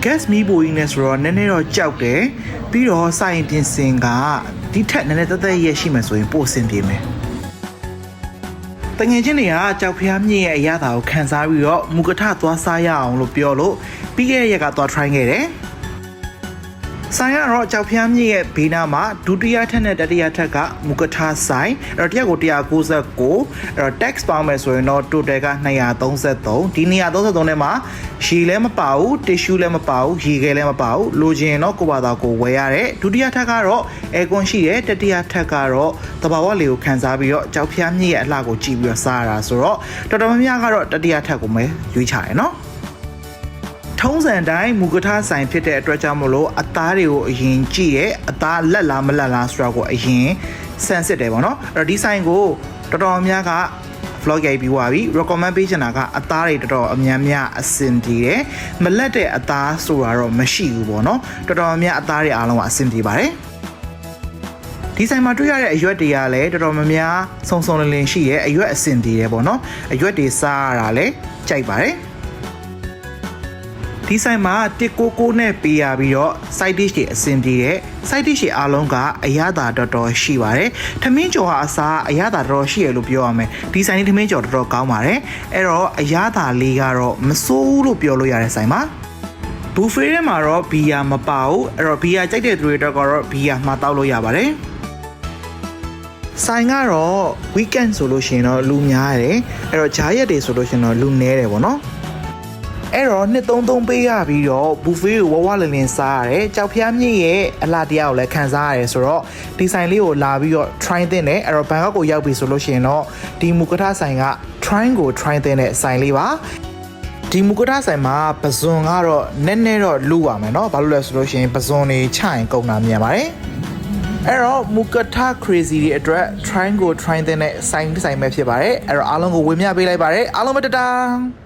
gas မီးပိုကြီးနဲ့ဆိုတော့နည်းနည်းတော့ကြောက်တယ်ပြီးတော့စိုင်ပြင်စင်ကဒီထက်နည်းနည်းတက်ရရှိမှဆိုရင်ပို့ဆင်ပြေမယ်တငယ်ချင်းတွေကကြောက်ဖျားမြင့်ရဲ့အရသာကိုခံစားပြီးတော့မူကထသွားစားရအောင်လို့ပြောလို့ပြီးခဲ့တဲ့ရက်ကသွား try ခဲ့တယ်ဆိုင်ကတော့ကြောက်ဖျားမြင့်ရဲ့ဘေးနားမှာဒုတိယထက်နဲ့တတိယထက်ကမူကထဆိုင်အဲ့တော့တစ်ယောက်ကို199အဲ့တော့ tax ပေါင်းမယ်ဆိုရင်တော့ total က233ဒီ233ထဲမှာရေလည်းမပါဘူး tissue လည်းမပါဘူးရေခဲလည်းမပါဘူးလိုချင်တော့ကိုပါတော့ကိုဝယ်ရတယ်ဒုတိယထက်ကတော့ aircon ရှိတယ်တတိယထက်ကတော့တဘာဝလေးကိုခန်းစားပြီးတော့ကြောက်ဖျားမြင့်ရဲ့အလှကိုကြည့်ပြီးတော့စားရတာဆိုတော့တော်တော်များများကတော့တတိယထက်ကိုပဲရွေးချတယ်နော်ထုံးစံတိုင်းမူကထဆိုင်ဖြစ်တဲ့အတွက်ကြောင့်မလို့အသားတွေကိုအရင်ကြည့်ရဲအသားလက်လားမလက်လားဆိုတာကိုအရင်စမ်းစစ်တယ်ပေါ့နော်အဲ့တော့ဒီဆိုင်ကိုတော်တော်များက vlog ရိုက်ပြီးသွားပြီ recommend ပေးချင်တာကအသားတွေတော်တော်အများများအဆင်ပြေတယ်မလက်တဲ့အသားဆိုတာတော့မရှိဘူးပေါ့နော်တော်တော်များအသားတွေအားလုံးကအဆင်ပြေပါတယ်ဒီဆိုင်မှာတွေ့ရတဲ့အရွက်တွေကလည်းတော်တော်များများစုံစုံလင်လင်ရှိရဲ့အရွက်အဆင်ပြေတယ်ပေါ့နော်အရွက်တွေစားရတာလည်းကြိုက်ပါတယ်ဒီဆိုင်မှာ199နဲ့ပေးရပြီးတော့ side dish တွေအဆင်ပြေတဲ့ side dish တွေအားလုံးကအရသာတော်တော်ရှိပါတယ်ထမင်းကြော်ဟာအစားအရသာတော်တော်ရှိရလို့ပြောရမယ်ဒီဆိုင်လေးထမင်းကြော်တော်တော်ကောင်းပါတယ်အဲ့တော့အရသာလေးကတော့မစိုးဘူးလို့ပြောလို့ရတဲ့ဆိုင်ပါဘူဖေးထဲမှာတော့ဘီယာမပါဘူးအဲ့တော့ဘီယာကြိုက်တဲ့သူတွေတော့ဘီယာမှာတောက်လို့ရပါတယ်ဆိုင်ကတော့ weekend ဆိုလို့ရှိရင်တော့လူများတယ်အဲ့တော့ဂျားရက်တွေဆိုလို့ရှိရင်တော့လူနည်းတယ်ပေါ့နော်အဲ့တော့233ပေးရပြီးတော့ဘူဖေးကိုဝဝလင်လင်စားရတယ်ကြောက်ဖျားမြင့်ရဲ့အလားတရားကိုလည်းခံစားရတယ်ဆိုတော့ဒီဆိုင်လေးကိုလာပြီးတော့ try သင့်တယ်အဲ့တော့ဘန်ကောက်ကိုရောက်ပြီဆိုလို့ရှိရင်တော့ဒီမူကထဆိုင်က try ကို try သင့်တဲ့ဆိုင်လေးပါဒီမူကထဆိုင်မှာပဇွန်ကတော့နည်းနည်းတော့လူရမယ်เนาะဘာလို့လဲဆိုလို့ရှိရင်ပဇွန်တွေချရင်ကုန်တာမြန်ပါတယ်အဲ့တော့မူကထ crazy တွေအတွက် try ကို try သင့်တဲ့ဆိုင်ပဲဖြစ်ပါတယ်အဲ့တော့အားလုံးကိုဝေမျှပေးလိုက်ပါတယ်အားလုံးပဲတတား